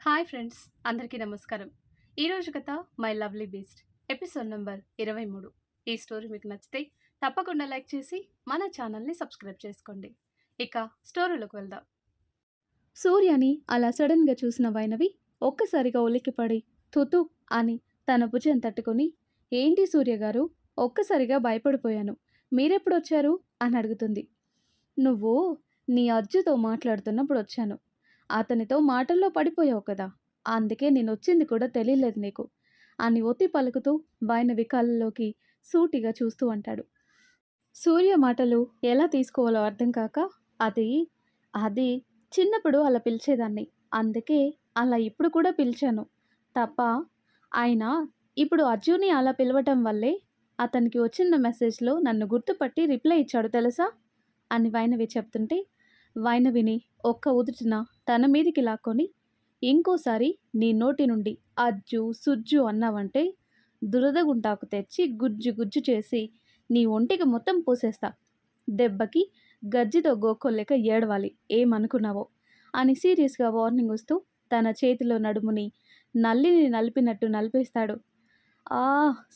Hi friends, అందరికీ నమస్కారం. ఈరోజు కథ my lovely beast episode number 23. ఈ స్టోరీ మీకు నచ్చితే తప్పకుండా లైక్ చేసి మన ఛానల్ని సబ్స్క్రైబ్ చేసుకోండి. ఇక స్టోరీలోకి వెళ్దాం. సూర్యని అలా సడన్గా చూసిన వైనవి ఒక్కసారిగా ఉలిక్కిపడి తుతు అని తన భుజం తట్టుకొని, ఏంటి సూర్య గారు, ఒక్కసారిగా భయపడిపోయాను, మీరెప్పుడొచ్చారు అని అడుగుతుంది. నువ్వు నీ అజ్జుతో మాట్లాడుతున్నప్పుడు వచ్చాను. అతనితో మాటల్లో పడిపోయావు కదా, అందుకే నేనొచ్చింది కూడా తెలియలేదు నీకు అని ఒత్తి పలుకుతూ వైనవి కళ్ళలోకి సూటిగా చూస్తూ అంటాడు. సూర్య మాటలు ఎలా తీసుకోవాలో అర్థం కాక, అది అది చిన్నప్పుడు అలా పిలిచేదాన్ని, అందుకే అలా ఇప్పుడు కూడా పిలిచాను తప్ప, ఆయన ఇప్పుడు అర్జున్ని అలా పిలవటం వల్లే అతనికి వచ్చిన మెసేజ్లో నన్ను గుర్తుపట్టి రిప్లై ఇచ్చాడు తెలుసా అని వైనవి చెప్తుంటే, వైనవిని ఒక్క ఉదుటిన తన మీదికి లాక్కొని, ఇంకోసారి నీ నోటి నుండి అజ్జు సుజ్జు అన్నావంటే దురదగుంటాకు తెచ్చి గుజ్జు గుజ్జు చేసి నీ ఒంటికి మొత్తం పూసేస్తా, దెబ్బకి గజ్జితో గోక్కోలేక ఏడవాలి, ఏమనుకున్నావో అని సీరియస్గా వార్నింగ్ వస్తూ తన చేతిలో నడుముని నల్లిని నలిపినట్టు నలిపేస్తాడు. ఆ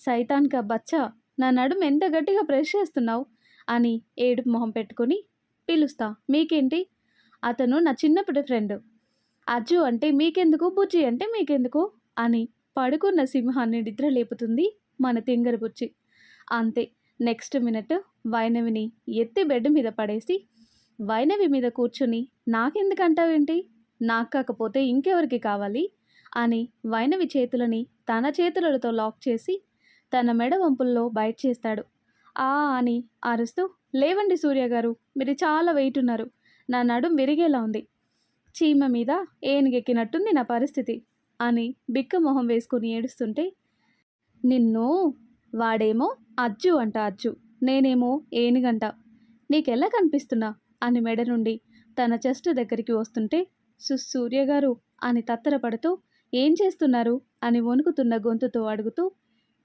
సైతాన్ కా బచ్చా, నా నడుము ఎంత గట్టిగా ప్రెస్ చేస్తున్నావు అని ఏడుపు మొహం పెట్టుకొని, పిలుస్తా, మీకేంటి, అతను నా చిన్నప్పటి ఫ్రెండ్, అజ్జు అంటే మీకెందుకు, బుజ్జి అంటే మీకెందుకు అని పడుకున్న సింహాన్ని నిద్ర లేపుతుంది మన తింగర బుజ్జి. అంతే, నెక్స్ట్ మినిట్ వైనవిని ఎత్తి బెడ్ మీద పడేసి, వైనవి మీద కూర్చుని నాకెందుకంటావేంటి, నాకు కాకపోతే ఇంకెవరికి కావాలి అని వైనవి చేతులని తన చేతులతో లాక్ చేసి తన మెడ వంపుల్లో బయట చేస్తాడు. ఆ అని అరుస్తూ, లేవండి సూర్య గారు, మీరు చాలా వెయిట్ ఉన్నారు, నా నడుం విరిగేలా ఉంది, చీమ మీద ఏనుగెక్కినట్టుంది నా పరిస్థితి అని బిక్క మొహం వేసుకుని ఏడుస్తుంటే, నిన్ను వాడేమో అజ్జు అంట అజ్జు, నేనేమో ఏనుగంట, నీకెలా కనిపిస్తున్నా అని మెడ నుండి తన చెస్ట్ దగ్గరికి వస్తుంటే, సూర్య గారు అని తత్తరపడుతూ, ఏం చేస్తున్నారు అని వణుకుతున్న గొంతుతో అడుగుతూ,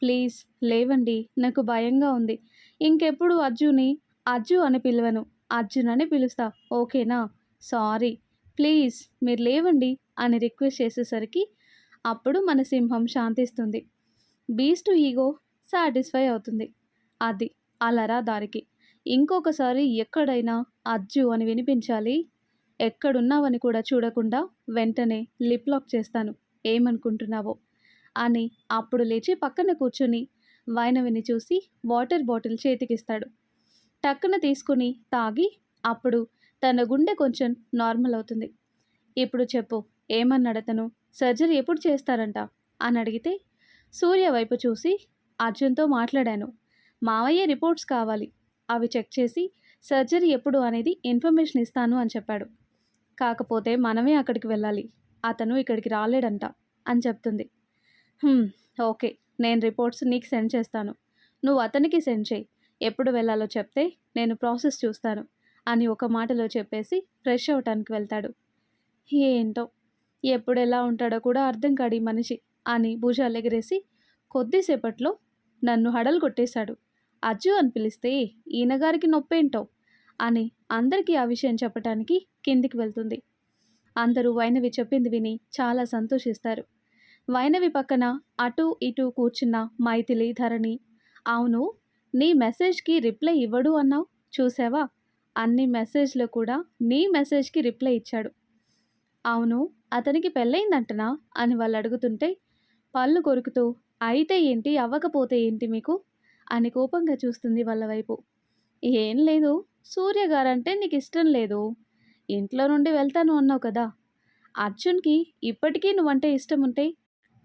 ప్లీజ్ లేవండి, నాకు భయంగా ఉంది, ఇంకెప్పుడు అజ్జుని అజ్జు అని పిలవను, అర్జున్ పిలుస్తా, ఓకేనా, సారీ, ప్లీజ్ మీరు లేవండి అని రిక్వెస్ట్ చేసేసరికి అప్పుడు మన సింహం శాంతిస్తుంది, బీస్ట్ ఈగో సాటిస్ఫై అవుతుంది. అది అలరా దారికి, ఇంకొకసారి ఎక్కడైనా అజ్జు అని వినిపించాలి, ఎక్కడున్నావని కూడా చూడకుండా వెంటనే లిప్ లాక్ చేస్తాను, ఏమనుకుంటున్నావో అని అప్పుడు లేచి పక్కన కూర్చుని వైనవిని చూసి వాటర్ బాటిల్ చేతికిస్తాడు. టక్కున తీసుకుని తాగి అప్పుడు తన గుండె కొంచెం నార్మల్ అవుతుంది. ఇప్పుడు చెప్పు, ఏమన్నాడతను, సర్జరీ ఎప్పుడు చేస్తారంట అని అడిగితే, సూర్య వైపు చూసి, అర్జున్తో మాట్లాడాను, మావయ్య రిపోర్ట్స్ కావాలి, అవి చెక్ చేసి సర్జరీ ఎప్పుడు అనేది ఇన్ఫర్మేషన్ ఇస్తాను అని చెప్పాడు, కాకపోతే మనమే అక్కడికి వెళ్ళాలి, అతను ఇక్కడికి రాలేడంట అని చెప్తుంది. ఓకే, నేను రిపోర్ట్స్ నీకు సెండ్ చేస్తాను, నువ్వు అతనికి సెండ్ చేయి, ఎప్పుడు వెళ్ళాలో చెప్తే నేను ప్రాసెస్ చూస్తాను అని ఒక మాటలో చెప్పేసి ఫ్రెష్ అవటానికి వెళ్తాడు. ఏంటో ఎప్పుడు ఎలా ఉంటాడో కూడా అర్థం కాడి మనిషి అని భుజాలు ఎగిరేసి కొద్దిసేపట్లో నన్ను హడలు కొట్టేశాడు, అజ్జు అని పిలిస్తే ఈయనగారికి నొప్పేంటో అని అందరికీ ఆ విషయం చెప్పటానికి కిందికి వెళ్తుంది. అందరూ వైనవి చెప్పింది విని చాలా సంతోషిస్తారు. వైనవి పక్కన అటు ఇటు కూర్చున్న మైథిలి, ధరణి, అవును నీ మెసేజ్కి రిప్లై ఇవ్వడు అన్నావు చూసావా, అన్ని మెసేజ్లో కూడా నీ మెసేజ్కి రిప్లై ఇచ్చాడు, అవును అతనికి పెళ్ళయిందంటనా అని వాళ్ళు అడుగుతుంటే, పళ్ళు కొరుకుతూ, అయితే ఏంటి, అవ్వకపోతే ఏంటి మీకు అని కోపంగా చూస్తుంది వాళ్ళ వైపు. ఏం లేదు, సూర్య గారంటే నీకు ఇష్టం లేదు, ఇంట్లో నుండి వెళ్తాను అన్నావు కదా, అర్జున్కి ఇప్పటికీ నువ్వంటే ఇష్టం ఉంటే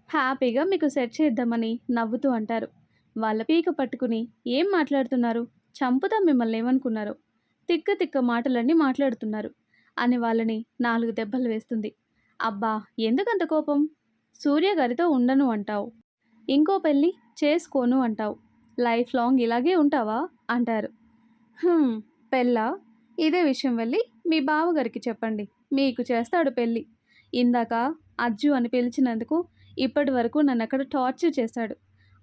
హ్యాపీగా మీకు సెట్ చేద్దామని నవ్వుతూ అంటారు. వాళ్ళ పీక పట్టుకుని, ఏం మాట్లాడుతున్నారు, చంపుతాం మిమ్మల్ని, ఏమనుకున్నారు, తిక్క తిక్క మాటలన్నీ మాట్లాడుతున్నారు అని వాళ్ళని 4 దెబ్బలు వేస్తుంది. అబ్బా ఎందుకంత కోపం, సూర్య గారితో ఉండను అంటావు, ఇంకో పెళ్ళి చేసుకోను అంటావు, లైఫ్ లాంగ్ ఇలాగే ఉంటావా అంటారు. పెళ్ళా, ఇదే విషయం వెళ్ళి మీ బావగారికి చెప్పండి, మీకు చేస్తాడు పెళ్ళి, ఇందాక అజ్జు అని పిలిచినందుకు ఇప్పటి వరకు నన్ను అక్కడ టార్చర్ చేశాడు,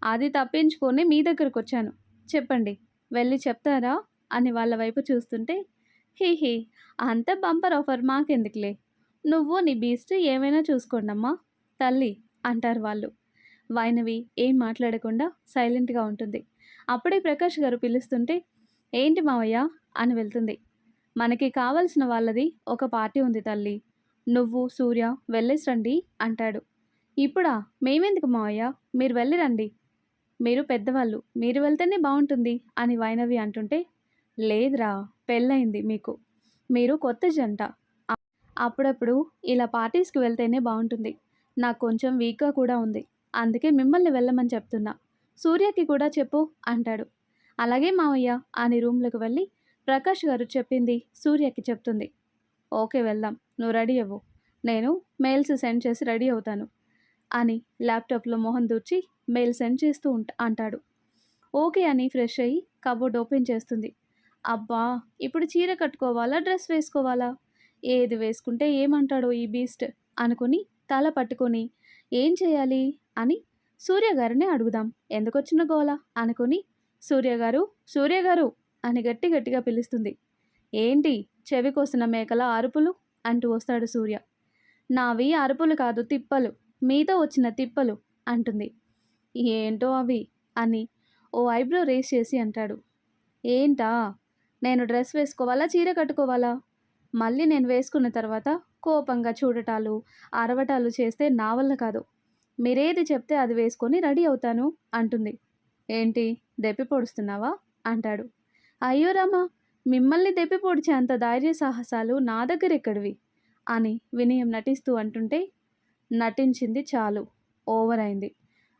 అది తప్పించుకొని మీ దగ్గరకు వచ్చాను, చెప్పండి, వెళ్ళి చెప్తారా అని వాళ్ళ వైపు చూస్తుంటే, హీ అంత బంపర్ ఆఫర్ మాకెందుకులే, నువ్వు నీ బీస్ట్ ఏమైనా చూసుకోండమ్మా తల్లి అంటారు వాళ్ళు. వైనవి ఏం మాట్లాడకుండా సైలెంట్గా ఉంటుంది. అప్పుడే ప్రకాష్ గారు పిలుస్తుంటే, ఏంటి మావయ్య అని వెళ్తుంది. మనకి కావలసిన వాళ్ళది ఒక పార్టీ ఉంది తల్లి, నువ్వు సూర్య వెళ్ళేసి రండి అంటాడు. ఇప్పుడా? మేమెందుకు మావయ్య, మీరు వెళ్ళి రండి, మీరు పెద్దవాళ్ళు, మీరు వెళ్తేనే బాగుంటుంది అని వైనవి అంటుంటే, లేదురా, పెళ్ళయింది మీకు, మీరు కొత్త జంట, అప్పుడప్పుడు ఇలా పార్టీస్కి వెళ్తేనే బాగుంటుంది, నాకు కొంచెం వీక్గా కూడా ఉంది, అందుకే మిమ్మల్ని వెళ్ళమని చెప్తున్నా, సూర్యకి కూడా చెప్పు అంటాడు. అలాగే మావయ్య అని రూమ్లోకి వెళ్ళి ప్రకాష్ గారు చెప్పింది సూర్యకి చెప్తుంది. ఓకే వెళ్దాం, నువ్వు రెడీ అవ్వు, నేను మెయిల్స్ సెండ్ చేసి రెడీ అవుతాను అని ల్యాప్టాప్లో మొహం దూర్చి మెయిల్ సెండ్ చేస్తూ అంటాడు. ఓకే అని ఫ్రెష్ అయ్యి కబోర్డ్ ఓపెన్ చేస్తుంది. అబ్బా, ఇప్పుడు చీర కట్టుకోవాలా డ్రెస్ వేసుకోవాలా, ఏది వేసుకుంటే ఏమంటాడో ఈ బీస్ట్ అనుకుని తల పట్టుకొని ఏం చేయాలి అని సూర్య గారిని అడుగుదాం, ఎందుకొచ్చిన గోల అనుకుని సూర్యగారు సూర్యగారు అని గట్టి గట్టిగా పిలుస్తుంది. ఏంటి చెవి కోసిన మేకల అరుపులు అంటూ వస్తాడు సూర్య. నావి అరుపులు కాదు తిప్పలు, మీతో వచ్చిన తిప్పలు అంటుంది. ఏంటో అవి అని ఓ ఐబ్రో రేస్ చేసి అంటాడు. ఏంటా, నేను డ్రెస్ వేసుకోవాలా చీర కట్టుకోవాలా, మళ్ళీ నేను వేసుకున్న తర్వాత కోపంగా చూడటాలు అరవటాలు చేస్తే నా వల్ల కాదు, మీరేది చెప్తే అది వేసుకొని రెడీ అవుతాను అంటుంది. ఏంటి దెప్పి పొడుస్తున్నావా అంటాడు. అయ్యో రామా, మిమ్మల్ని దెప్పి పొడిచే అంత ధైర్య సాహసాలు నా దగ్గర ఎక్కడివి అని వినయం నటిస్తూ అంటుంటే, నటించింది చాలు, ఓవర్ అయింది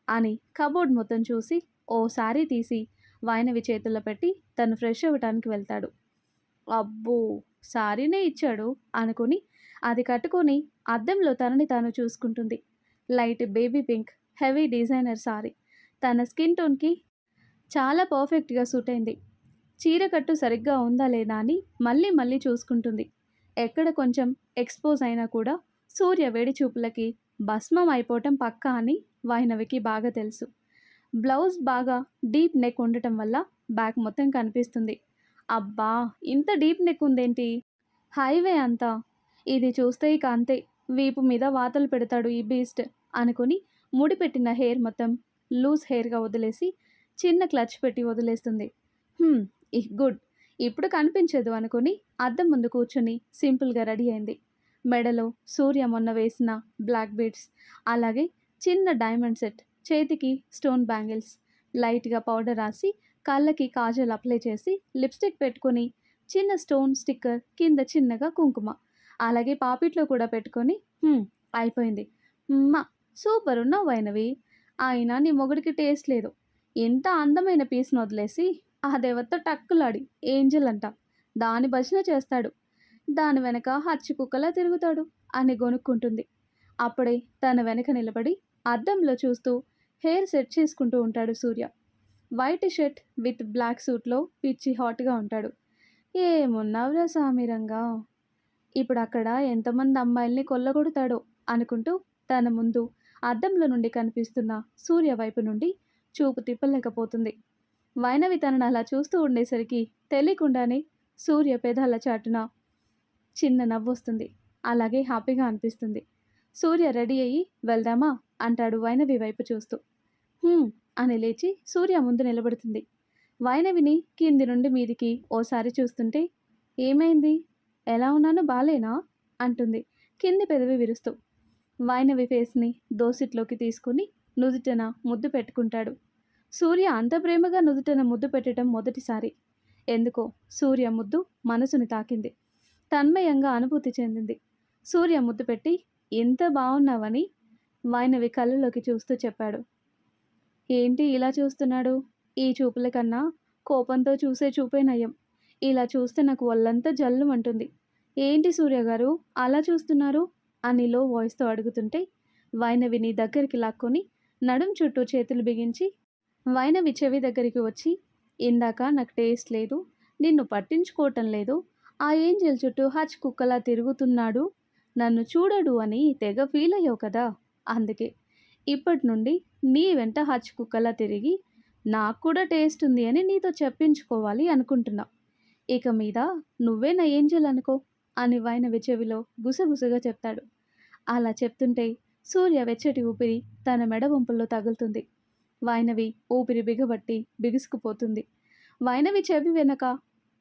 అని కబోర్డ్ మొత్తం చూసి ఓ శారీ తీసి వైనవి చేతుల్లో పెట్టి తను ఫ్రెష్ అవ్వటానికి వెళ్తాడు. అబ్బో, శారీనే ఇచ్చాడు అనుకుని అది కట్టుకొని అద్దంలో తనని తాను చూసుకుంటుంది. Light baby pink heavy designer sari తన స్కిన్ టోన్కి చాలా పర్ఫెక్ట్గా సూట్ అయింది. చీర కట్టు సరిగ్గా ఉందా లేదా అని మళ్ళీ మళ్ళీ చూసుకుంటుంది. ఎక్కడ కొంచెం ఎక్స్పోజ్ అయినా కూడా సూర్య వేడి చూపులకి భస్మం అయిపోవటం పక్కా అని వైనవికి బాగా తెలుసు. బ్లౌజ్ బాగా డీప్ నెక్ ఉండటం వల్ల బ్యాక్ మొత్తం కనిపిస్తుంది. అబ్బా, ఇంత డీప్ నెక్ ఉందేంటి, హైవే అంతా, ఇది చూస్తే ఇక అంతే, వీపు మీద వాతలు పెడతాడు ఈ బీస్ట్ అనుకుని ముడిపెట్టిన హెయిర్ మొత్తం లూజ్ హెయిర్గా వదిలేసి చిన్న క్లచ్ పెట్టి వదిలేస్తుంది. గుడ్, ఇప్పుడు కనిపించదు అనుకుని అద్దం ముందు కూర్చొని సింపుల్గా రెడీ అయింది. మెడలో సూర్య మొన్న వేసిన బ్లాక్ బీడ్స్, అలాగే చిన్న డైమండ్ సెట్, చేతికి స్టోన్ బ్యాంగిల్స్, లైట్గా పౌడర్ రాసి కళ్ళకి కాజల్ అప్లై చేసి లిప్స్టిక్ పెట్టుకొని చిన్న స్టోన్ స్టిక్కర్ కింద చిన్నగా కుంకుమ, అలాగే పాపిట్లో కూడా పెట్టుకొని అయిపోయింది. సూపర్ ఉన్నావు వైనవి, అయినా నీ మొగుడికి టేస్ట్ లేదు, ఇంత అందమైన పీస్ను వదిలేసి ఆ దేవత టక్కులాడి ఏంజల్ అంట, దాని భజన చేస్తాడు, దాని వెనక హచ్చి కుక్కలా తిరుగుతాడు అని గొనుక్కుంటుంది. అప్పుడే తన వెనక నిలబడి అద్దంలో చూస్తూ హెయిర్ సెట్ చేసుకుంటూ ఉంటాడు సూర్య. వైట్ షర్ట్ విత్ బ్లాక్ సూట్లో పిచ్చి హాట్గా ఉంటాడు. ఏమున్నావురా సామిరంగా, ఇప్పుడు అక్కడ ఎంతమంది అమ్మాయిల్ని కొల్లగొడతాడో అనుకుంటూ తన ముందు అద్దంలో నుండి కనిపిస్తున్న సూర్య వైపు నుండి చూపు తిప్పలేకపోతుంది. వైనవి తనను అలా చూస్తూ ఉండేసరికి తెలియకుండానే సూర్య పెదాల చాటున చిన్న నవ్వొస్తుంది, అలాగే హ్యాపీగా అనిపిస్తుంది. సూర్య రెడీ అయ్యి వెళ్దామా అంటాడు వైనవి వైపు చూస్తూ. అని లేచి సూర్య ముందు నిలబడుతుంది. వైనవిని కింది నుండి మీదికి ఓసారి చూస్తుంటే, ఏమైంది, ఎలా ఉన్నానో బాలేనా అంటుంది కింది పెదవి విరుస్తూ. వైనవి ఫేస్ని దోసిట్లోకి తీసుకుని నుదుటన ముద్దు పెట్టుకుంటాడు. సూర్య అంత ప్రేమగా నుదుటన ముద్దు పెట్టడం మొదటిసారి. ఎందుకో సూర్య ముద్దు మనసుని తాకింది, తన్మయంగా అనుభూతి చెందింది. సూర్య ముద్దు పెట్టి ఎంత బాగున్నావని వైనవి కళ్ళలోకి చూస్తూ చెప్పాడు. ఏంటి ఇలా చూస్తున్నాడు, ఈ చూపుల కన్నా కోపంతో చూసే చూపే నయం, ఇలా చూస్తే నాకు ఒళ్ళంతా జల్లుమంటుంది, ఏంటి సూర్య గారు అలా చూస్తున్నారు అని లో వాయిస్తో అడుగుతుంటే, వైనవిని దగ్గరికి లాక్కొని నడుం చుట్టూ చేతులు బిగించి వైనవి చెవి దగ్గరికి వచ్చి, ఇందాక నాకు టేస్ట్ లేదు, నిన్ను పట్టించుకోవటం లేదు, ఆ ఏంజల్ చుట్టూ హచ్ కుక్కలా తిరుగుతున్నాడు, నన్ను చూడడు అని తెగ ఫీల్ అయ్యావు కదా, అందుకే ఇప్పటి నుండి నీ వెంట హచ్ కుక్కలా తిరిగి నాకు కూడా టేస్ట్ ఉంది అని నీతో చెప్పించుకోవాలి అనుకుంటున్నా, ఇక మీద నువ్వే నా ఏంజల్ అనుకో, అని వైనవి చెవిలో గుసగుసగా చెప్తాడు. అలా చెప్తుంటే సూర్య వెచ్చటి ఊపిరి తన మెడ వంపుల్లో తగులుతుంది. వైనవి ఊపిరి బిగబట్టి బిగుసుకుపోతుంది. వైనవి చెవి వెనక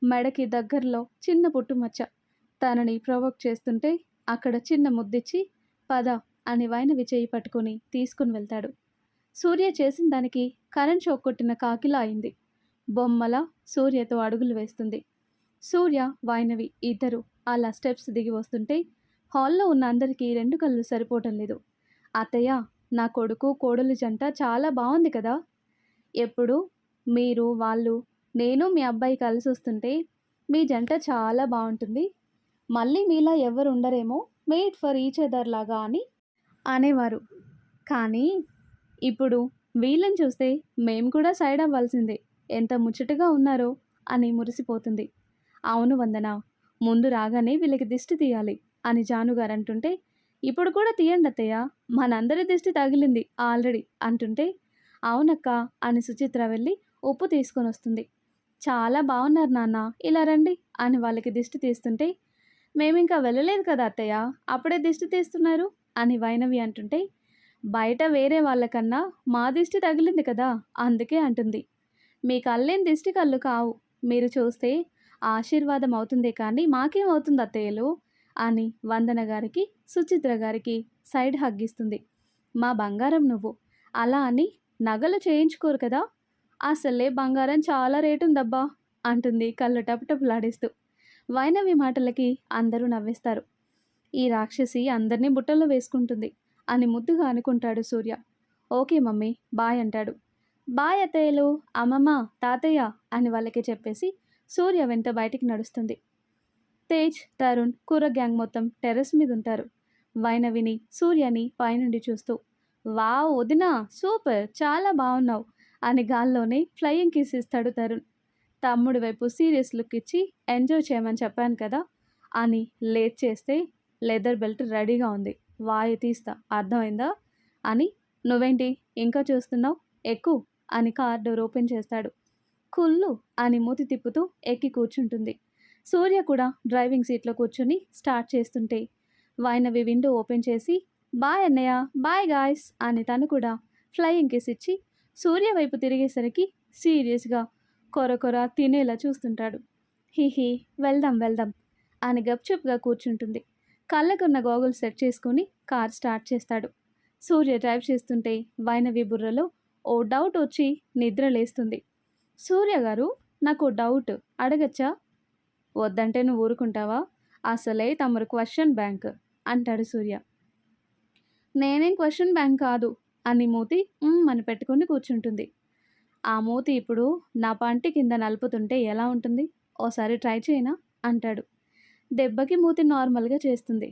మెడకి దగ్గరలో చిన్న పుట్టుమచ్చ. తనని ప్రొవోక్ చేస్తుంటే అక్కడ చిన్న ముద్దిచ్చి పద అని వైనవి చేయి పట్టుకుని తీసుకుని వెళ్తాడు. సూర్య చేసిన దానికి కరెంట్ షాక్ కొట్టిన కాకిలా అయింది. బొమ్మల సూర్యతో అడుగులు వేస్తుంది. సూర్య వైనవి ఇద్దరు అలా స్టెప్స్ దిగి వస్తుంటే హాల్లో ఉన్న అందరికీ రెండు కళ్ళు సరిపోవటం లేదు. అత్తయ్య, నా కొడుకు కోడలు జంట చాలా బాగుంది కదా. ఎప్పుడు మీరు వాళ్ళు నేను మీ అబ్బాయి కలిసి వస్తుంటే మీ జంట చాలా బాగుంటుంది. మళ్ళీ మీలా ఎవరు ఉండరేమో, మేడ్ ఫర్ ఈచ్ అదర్ లాగా అని అనేవారు. కానీ ఇప్పుడు వీళ్ళని చూస్తే మేము కూడా సైడ్ అవ్వాల్సిందే. ఎంత ముచ్చటగా ఉన్నారో అని మురిసిపోతుంది. అవును వందన, ముందు రాగానే వీళ్ళకి దిష్టి తీయాలి అని జానుగారు అంటుంటే ఇప్పుడు కూడా తీయండి అత్తయ్య, మనందరి దిష్టి తగిలింది ఆల్రెడీ అంటుంటే అవునక్క అని సుచిత్ర వెళ్ళి ఉప్పు తీసుకొని వస్తుంది. చాలా బాగున్నారు నాన్న, ఇలా రండి అని వాళ్ళకి దిష్టి తీస్తుంటే మేమింకా వెళ్ళలేదు కదా అత్తయ్య, అప్పుడే దిష్టి తీస్తున్నారు అని వైనవి అంటుంటే బయట వేరే వాళ్ళకన్నా మా దిష్టి తగిలింది కదా అందుకే అంటుంది. మీ కళ్ళేం దిష్టి కళ్ళు కావు, మీరు చూస్తే ఆశీర్వాదం అవుతుందే కానీ మాకేమవుతుంది అత్తయ్యలు అని వందన గారికి సుచిత్ర గారికి సైడ్ హగ్గిస్తుంది. మా బంగారం నువ్వు, అలా అని నగలు చేయించుకోరు కదా, అసలే బంగారం చాలా రేటుందబ్బా అంటుంది కళ్ళు టపటపలాడిస్తూ. వైనవి మాటలకి అందరూ నవ్వేస్తారు. ఈ రాక్షసి అందరినీ బుట్టలో వేసుకుంటుంది అని ముద్దుగా అనుకుంటాడు సూర్య. ఓకే మమ్మీ, బాయ్ అంటాడు. బాయ్ అత్తయ్యలు, అమ్మమ్మ, తాతయ్య అని వాళ్ళకి చెప్పేసి సూర్య వెంట బయటికి నడుస్తుంది. తేజ్, తరుణ్, కూర గ్యాంగ్ మొత్తం టెర్రస్ మీద ఉంటారు. వైనవిని సూర్యని పైనుండి చూస్తూ వావ్ వదినా, సూపర్, చాలా బాగున్నావు అని గాల్లోనే ఫ్లయింగ్ కిస్ ఇస్తాడు తరుణ్. తమ్ముడి వైపు సీరియస్ లుక్ ఇచ్చి ఎంజాయ్ చేయమని చెప్పాను కదా అని లేట్ చేస్తే లెదర్ బెల్ట్ రెడీగా ఉంది, వాయి తీస్తా, అర్థమైందా అని. నువ్వేంటి ఇంకా చూస్తున్నావు, ఎక్కు అని కార్ డోర్ ఓపెన్ చేస్తాడు. కుళ్ళు అని మూతి తిప్పుతూ ఎక్కి కూర్చుంటుంది. సూర్య కూడా డ్రైవింగ్ సీట్లో కూర్చుని స్టార్ట్ చేస్తుంటే వైనవి విండో ఓపెన్ చేసి బాయ్ అన్నయ్య, బాయ్ గాయ్స్ అని తను కూడా ఫ్లయింగ్ కిస్ ఇచ్చి సూర్య వైపు తిరిగేసరికి సీరియస్గా కొర తినేలా చూస్తుంటాడు. హిహి, వెళ్దాం వెళ్దాం అని గప్చుప్గా కూర్చుంటుంది. కళ్ళకున్న గోగుల్ సెట్ చేసుకుని కార్ స్టార్ట్ చేస్తాడు. సూర్య డ్రైవ్ చేస్తుంటే వైనవి బుర్రలో ఓ డౌట్ వచ్చి నిద్ర లేస్తుంది. సూర్య గారు, నాకు డౌట్ అడగచ్చా? వద్దంటే నువ్వు ఊరుకుంటావా, అసలే తమరు క్వశ్చన్ బ్యాంక్ అంటాడు సూర్య. నేనేం క్వశ్చన్ బ్యాంక్ కాదు అని మూతి అని పెట్టుకుని కూర్చుంటుంది. ఆ మూతి ఇప్పుడు నా పంటి కింద నలుపుతుంటే ఎలా ఉంటుంది, ఓసారి ట్రై చేయనా అంటాడు. దెబ్బకి మూతి నార్మల్గా చేస్తుంది.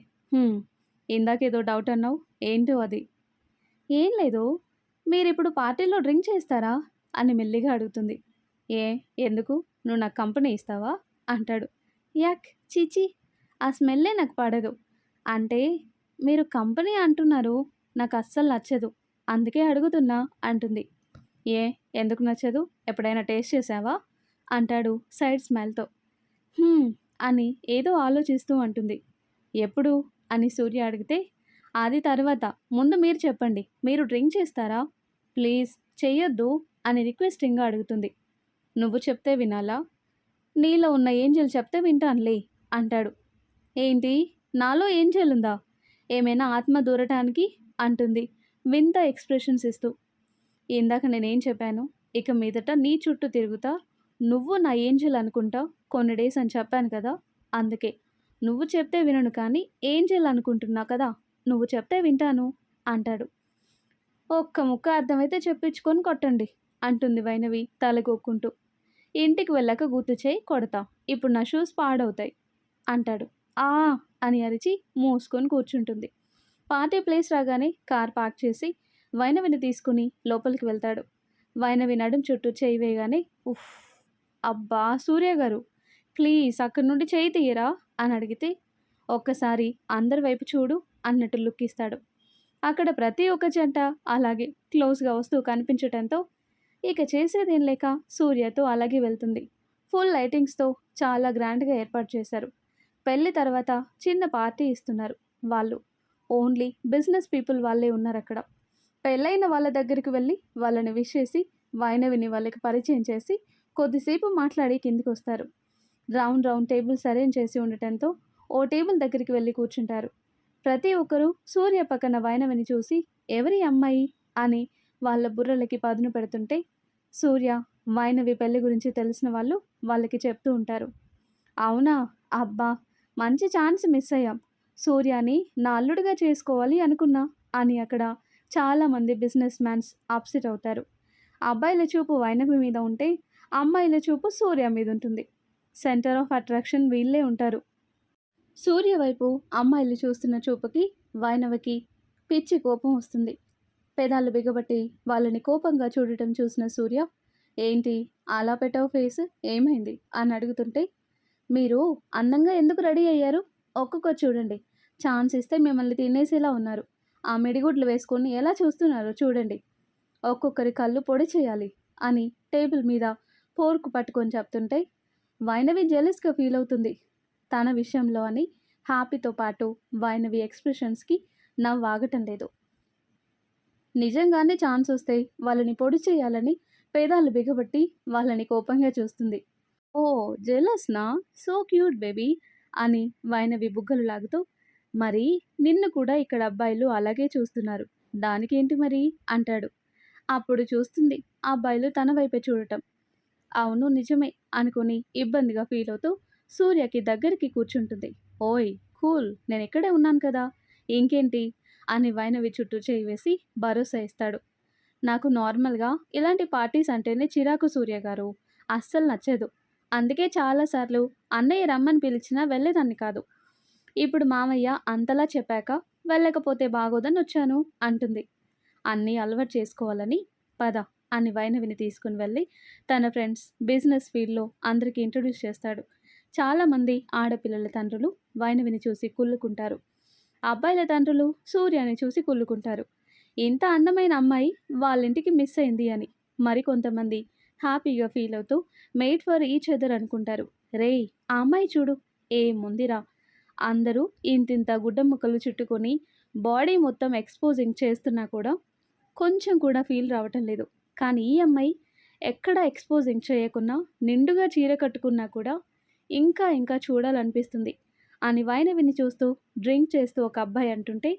ఇందాకేదో డౌట్ అన్నావు, ఏంటో అది? ఏం లేదు, మీరిప్పుడు పార్టీలో డ్రింక్ చేస్తారా అని మెల్లిగా అడుగుతుంది. ఏ, ఎందుకు, నువ్వు నాకు కంపెనీ ఇస్తావా అంటాడు. యాక్, చీచి, ఆ స్మెల్లే నాకు పడదు. అంటే మీరు కంపెనీ అంటున్నారు, నాకు అస్సలు నచ్చదు, అందుకే అడుగుతున్నా అంటుంది. ఏ, ఎందుకు నచ్చదు, ఎప్పుడైనా టేస్ట్ చేసావా అంటాడు సైడ్ స్మైల్తో. అని ఏదో ఆలోచిస్తూ అంటుంది. ఎప్పుడు అని సూర్య అడిగితే అది తర్వాత, ముందు మీరు చెప్పండి, మీరు డ్రింక్ చేస్తారా, ప్లీజ్ చెయ్యొద్దు అని రిక్వెస్టింగ్గా అడుగుతుంది. నువ్వు చెప్తే వినాలా, నీలో ఉన్న ఏంజెల్ చెప్తే వింటానులే అంటాడు. ఏంటి, నాలో ఏంజెల్ ఉందా, ఏమైనా ఆత్మ దూరటానికి అంటుంది వింత ఎక్స్ప్రెషన్స్ ఇస్తూ. ఇందాక నేనేం చెప్పాను, ఇక మీదట నీ చుట్టూ తిరుగుతా, నువ్వు నా ఏంజెల్ అనుకుంటా కొన్ని డేస్ అని చెప్పాను కదా, అందుకే నువ్వు చెప్తే వినను కానీ ఏంజెల్ అనుకుంటున్నా కదా, నువ్వు చెప్తే వింటాను అంటాడు. ఒక్క ముక్క అర్థమైతే చెప్పించుకొని కొట్టండి అంటుంది వైనవి తలగొక్కుంటూ. ఇంటికి వెళ్ళాక గుర్తు చేయి, కొడతా, ఇప్పుడు నా షూస్ పాడవుతాయి అంటాడు. ఆ అని అరిచి మూసుకొని కూర్చుంటుంది. పార్టీ ప్లేస్ రాగానే కార్ పార్క్ చేసి వైనవిని తీసుకుని లోపలికి వెళ్తాడు. వైనవి నడుం చుట్టూ చేయి వేయగానే ఉఫ్, అబ్బా సూర్య గారు, ప్లీజ్ అక్కడి నుండి చేయి తీయరా అని అడిగితే ఒక్కసారి అందరి వైపు చూడు అన్నట్టు లుక్ ఇస్తాడు. అక్కడ ప్రతి ఒక్క జంట అలాగే క్లోజ్గా వస్తూ కనిపించటంతో ఇక చేసేదేం లేక సూర్యతో అలాగే వెళ్తుంది. ఫుల్ లైటింగ్స్తో చాలా గ్రాండ్గా ఏర్పాటు చేశారు. పెళ్లి తర్వాత చిన్న పార్టీ ఇస్తున్నారు వాళ్ళు. ఓన్లీ బిజినెస్ పీపుల్ వాళ్ళే ఉన్నారక్కడ. పెళ్ళైన వాళ్ళ దగ్గరికి వెళ్ళి వాళ్ళని విష్ చేసి వైనవిని వాళ్ళకి పరిచయం చేసి కొద్దిసేపు మాట్లాడి కిందికొస్తారు. రౌండ్ రౌండ్ టేబుల్స్ అరేంజ్ చేసి ఉండటంతో ఓ టేబుల్ దగ్గరికి వెళ్ళి కూర్చుంటారు. ప్రతి ఒక్కరూ సూర్య పక్కన వైనవిని చూసి ఎవరి అమ్మాయి అని వాళ్ళ బుర్రలకి పదును పెడుతుంటే సూర్య, వైనవి పెళ్లి గురించి తెలిసిన వాళ్ళు వాళ్ళకి చెప్తూ ఉంటారు. అవునా, అబ్బా, మంచి ఛాన్స్ మిస్ అయ్యాం. సూర్యాని నా అల్లుడిగా చేసుకోవాలి అనుకున్నా అని అక్కడ చాలామంది బిజినెస్ మ్యాన్స్ అప్సెట్ అవుతారు. అబ్బాయిల చూపు వైనవి మీద ఉంటే అమ్మాయిల చూపు సూర్య మీద ఉంటుంది. సెంటర్ ఆఫ్ అట్రాక్షన్ వీళ్ళే ఉంటారు. సూర్య వైపు అమ్మాయిలు చూస్తున్న చూపుకి వైనవికి పిచ్చి కోపం వస్తుంది. పెదాలు బిగబట్టి వాళ్ళని కోపంగా చూడటం చూసిన సూర్య, ఏంటి అలా పెట్టావు ఫేస్, ఏమైంది అని అడుగుతుంటే, మీరు అందంగా ఎందుకు రెడీ అయ్యారు, ఒక్కొక్కరు చూడండి, ఛాన్స్ ఇస్తే మిమ్మల్ని తినేసేలా ఉన్నారు, ఆ మిడిగుడ్లు వేసుకొని ఎలా చూస్తున్నారో చూడండి, ఒక్కొక్కరి కళ్ళు పొడి చేయాలి అని టేబుల్ మీద ఫోర్క్ పట్టుకొని చెప్తుంటే వైనవి జెలస్గా ఫీల్ అవుతుంది తన విషయంలో అని. హ్యాపీతో పాటు వైనవి ఎక్స్ప్రెషన్స్కి నవ్వు ఆగటం లేదు. నిజంగానే ఛాన్స్ వస్తే వాళ్ళని పొడి చేయాలని పేదాలు బిగబట్టి వాళ్ళని కోపంగా చూస్తుంది. ఓ జెలస్నా, సో క్యూట్ బేబీ అని వైనవి బుగ్గలు లాగుతూ, మరి నిన్ను కూడా ఇక్కడ అబ్బాయిలు అలాగే చూస్తున్నారు, దానికేంటి మరి అంటాడు. అప్పుడు చూస్తుంది ఆ అబ్బాయిలు తన వైపే చూడటం. అవును నిజమే అనుకుని ఇబ్బందిగా ఫీల్ అవుతూ సూర్యకి దగ్గరికి కూర్చుంటుంది. ఓయ్ కూల్, నేను ఇక్కడే ఉన్నాను కదా, ఇంకేంటి అని వైనవి చుట్టూ చేయి వేసి భరోసా ఇస్తాడు. నాకు నార్మల్గా ఇలాంటి పార్టీస్ అంటేనే చిరాకు సూర్య గారు, అస్సలు నచ్చదు. అందుకే చాలాసార్లు అన్నయ్య రమ్మని పిలిచినా వెళ్ళేదాన్ని కాదు. ఇప్పుడు మామయ్య అంతలా చెప్పాక వెళ్ళకపోతే బాగోదని వచ్చాను అంటుంది. అన్నీ అలవాటు చేసుకోవాలని పద అని వైనవిని తీసుకుని వెళ్ళి తన ఫ్రెండ్స్ బిజినెస్ ఫీల్డ్లో అందరికీ ఇంట్రడ్యూస్ చేస్తాడు. చాలామంది ఆడపిల్లల తండ్రులు వైనవిని చూసి కుళ్ళుకుంటారు. అబ్బాయిల తండ్రులు సూర్యని చూసి కుళ్ళుకుంటారు. ఇంత అందమైన అమ్మాయి వాళ్ళింటికి మిస్ అయింది అని. మరికొంతమంది హ్యాపీగా ఫీల్ అవుతూ మేడ్ ఫర్ ఈచ్ అదర్ అనుకుంటారు. రేయ్, ఆ అమ్మాయి చూడు, ఏముందిరా, అందరూ ఇంతింత గుడ్డ ముక్కలు చుట్టుకొని బాడీ మొత్తం ఎక్స్పోజింగ్ చేస్తున్నా కూడా కొంచెం కూడా ఫీల్ రావటం లేదు. కానీ ఈ అమ్మాయి ఎక్కడ ఎక్స్పోజింగ్ చేయకున్నా నిండుగా చీర కట్టుకున్నా కూడా ఇంకా ఇంకా చూడాలనిపిస్తుంది అని వైనవిని చూస్తూ డ్రింక్ చేస్తూ ఒక అబ్బాయి అంటుంటే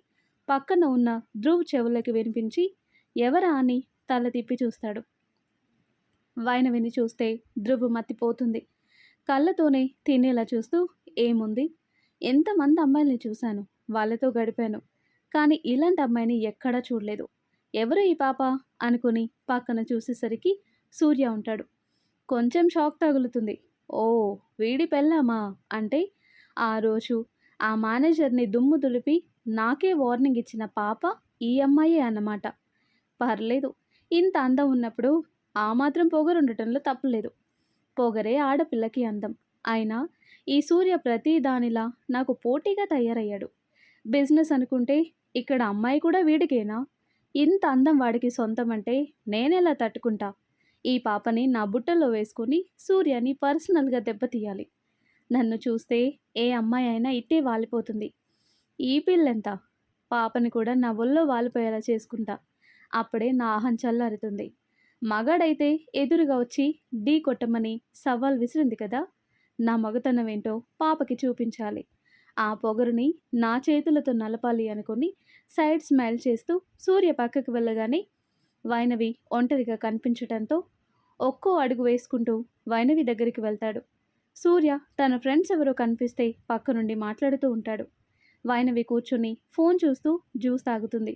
పక్కన ఉన్న ధ్రువ్ చెవులకి వినిపించి ఎవరా అని తల తిప్పి చూస్తాడు. వైనవిని చూస్తే ధ్రువ్ మత్తిపోతుంది. కళ్ళతోనే తినేలా చూస్తూ, ఏముంది, ఎంతమంది అమ్మాయిల్ని చూశాను, వాళ్ళతో గడిపాను, కానీ ఇలాంటి అమ్మాయిని ఎక్కడా చూడలేదు, ఎవరు ఈ పాప అనుకుని పక్కన చూసేసరికి సూర్య ఉంటాడు. కొంచెం షాక్ తగులుతుంది. ఓ, వీడి పెళ్ళామా అంటే ఆ రోజు ఆ మేనేజర్ని దుమ్ము దులిపి నాకే వార్నింగ్ ఇచ్చిన పాప ఈ అమ్మాయే అన్నమాట. పర్లేదు, ఇంత అందం ఉన్నప్పుడు ఆ మాత్రం పొగరుండటంలో తప్పులేదు. పొగరే ఆడపిల్లకి అందం. అయినా ఈ సూర్య ప్రతి దానిలా నాకు పోటీగా తయారయ్యాడు. బిజినెస్ అనుకుంటే ఇక్కడ అమ్మాయి కూడా వీడికేనా? ఇంత అందం వాడికి సొంతమంటే నేనెలా తట్టుకుంటా? ఈ పాపని నా బుట్టలో వేసుకుని సూర్యని పర్సనల్గా దెబ్బతీయాలి. నన్ను చూస్తే ఏ అమ్మాయి అయినా ఇట్టే వాలిపోతుంది. ఈ పిల్లెంత, పాపని కూడా నా ఒళ్ళో వాలిపోయేలా చేసుకుంటా. అప్పుడే నా అహం చల్లారుతుంది. మగాడైతే ఎదురుగా వచ్చి ఢీ కొట్టమని సవాల్ విసిరింది కదా, నా మగతనం ఏంటో పాపకి చూపించాలి. ఆ పొగరుని నా చేతులతో నలపాలి అనుకుని సైడ్ స్మైల్ చేస్తూ సూర్య పక్కకు వెళ్ళగానే వైనవి ఒంటరిగా కనిపించటంతో ఒక్కో అడుగు వేసుకుంటూ వైనవి దగ్గరికి వెళ్తాడు. సూర్య తన ఫ్రెండ్స్ ఎవరో కనిపిస్తే పక్క నుండి మాట్లాడుతూ ఉంటాడు. వైనవి కూర్చుని ఫోన్ చూస్తూ జ్యూస్ తాగుతుంది.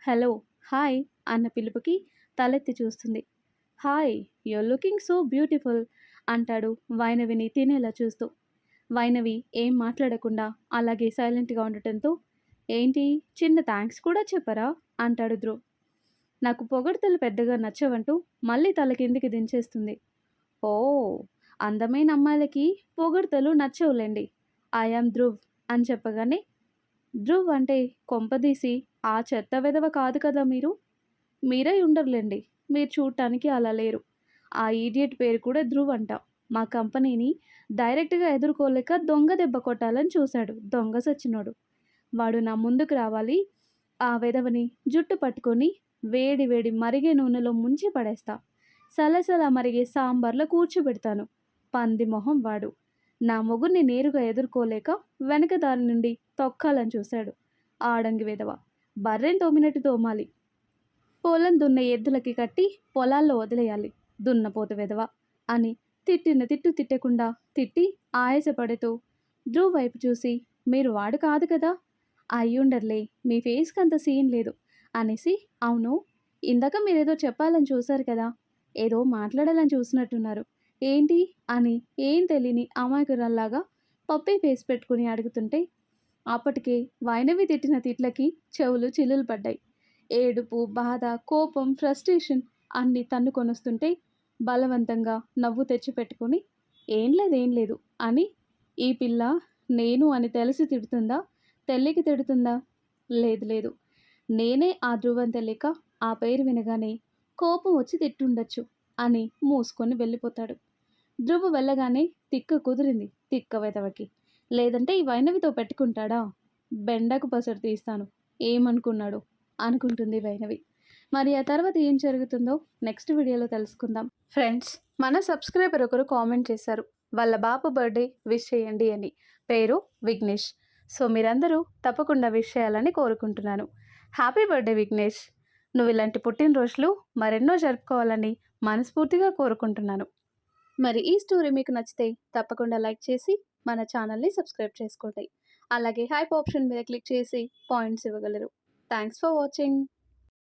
హలో, హాయ్ అన్న పిలుపుకి తలెత్తి చూస్తుంది. Hi, your looking so beautiful అంటాడు వైనవిని తినేలా చూస్తూ. వైనవి ఏం మాట్లాడకుండా అలాగే సైలెంట్గా ఉండటంతో, ఏంటి, చిన్న థ్యాంక్స్ కూడా చెప్పరా అంటాడు ధ్రువ్. నాకు పొగడ్తలు పెద్దగా నచ్చవంటూ మళ్ళీ తల కిందికి దించేస్తుంది. ఓ, అందమైన అమ్మాయిలకి పొగడ్తలు నచ్చవులేండి, ఐఆమ్ ధ్రువ్ అని చెప్పగానే, ధ్రువ్ అంటే కొంపదీసి ఆ చెత్త వెధవ కాదు కదా మీరు? మీరై ఉండరులేండి, మీరు చూడటానికి అలా లేరు. ఆ ఈడియట్ పేరు కూడా ధ్రువ్ అంట. మా కంపెనీని డైరెక్ట్‌గా ఎదుర్కోలేక దొంగ దెబ్బ కొట్టాలని చూశాడు. దొంగ సచ్చినోడు. వాడు నా ముందుకు రావాలి. ఆ వెధవని జుట్టు పట్టుకొని వేడి వేడి మరిగే నూనెలో ముంచి పడేస్తా. సలసల మరిగే సాంబార్లో కూర్చోబెడతాను. పంది మొహం వాడు. నా మొగుడిని నేరుగా ఎదుర్కోలేక వెనక దారి నుండి తొక్కాలని చూశాడు. ఆడంగి వెధవ. బర్రెని తోమినట్టు తోమాలి. పొలం దున్నే ఎద్దులకి కట్టి పొలాల్లో వదిలేయాలి. దున్నపోతు వెధవ అని తిట్టిన తిట్టు తిట్టకుండా తిట్టి ఆయాసపడుతూ ధ్రువ్ వైపు చూసి, మీరు వాడు కాదు కదా, అయ్యుండర్లే, మీ ఫేస్కి అంత సీన్ లేదు అనేసి, అవును, ఇందాక మీరేదో చెప్పాలని చూశారు కదా, ఏదో మాట్లాడాలని చూసినట్టున్నారు, ఏంటి అని ఏం తెలియని అమాయకురాల్లాగా పప్పి ఫేస్ పెట్టుకుని అడుగుతుంటే, అప్పటికే వైనవి తిట్టిన తిట్లకి చెవులు చిల్లులు పడ్డాయి. ఏడుపు, బాధ, కోపం, ఫ్రస్ట్రేషన్ అన్నీ తన్నుకొనొస్తుంటే బలవంతంగా నవ్వు తెచ్చిపెట్టుకుని, ఏం లేదు అని, ఈ పిల్ల నేను అని తెలిసి తిడుతుందా, తెలియక తిడుతుందా, లేదు, నేనే ఆ ధ్రువం తెలియక ఆ పేరు వినగానే కోపం వచ్చి తిట్టుండొచ్చు అని మూసుకొని వెళ్ళిపోతాడు. ధ్రువు వెళ్ళగానే తిక్క కుదిరింది తిక్క వెధవకి. లేదంటే ఈ వైనవితో పెట్టుకుంటాడా, బెండకు పసరు తీస్తాను, ఏమనుకున్నాడు అనుకుంటుంది వైనవి. మరి ఆ తర్వాత ఏం జరుగుతుందో నెక్స్ట్ వీడియోలో తెలుసుకుందాం. ఫ్రెండ్స్, మన సబ్స్క్రైబర్ ఒకరు కామెంట్ చేశారు, వాళ్ళ బాబు బర్త్డే విష్ చేయండి అని. పేరు విఘ్నేష్. సో మీరందరూ తప్పకుండా విష్ చేయాలని కోరుకుంటున్నాను. Happy birthday Vignesh. నువ్వు ఇలాంటి పుట్టినరోజులు మరెన్నో జరుపుకోవాలని మనస్ఫూర్తిగా కోరుకుంటున్నాను. మరి ఈ స్టోరీ మీకు నచ్చితే తప్పకుండా లైక్ చేసి మన ఛానల్ని సబ్స్క్రైబ్ చేసుకోండి. అలాగే హైప్ ఆప్షన్ మీద క్లిక్ చేసి పాయింట్స్ ఇవ్వగలరు. Thanks for watching.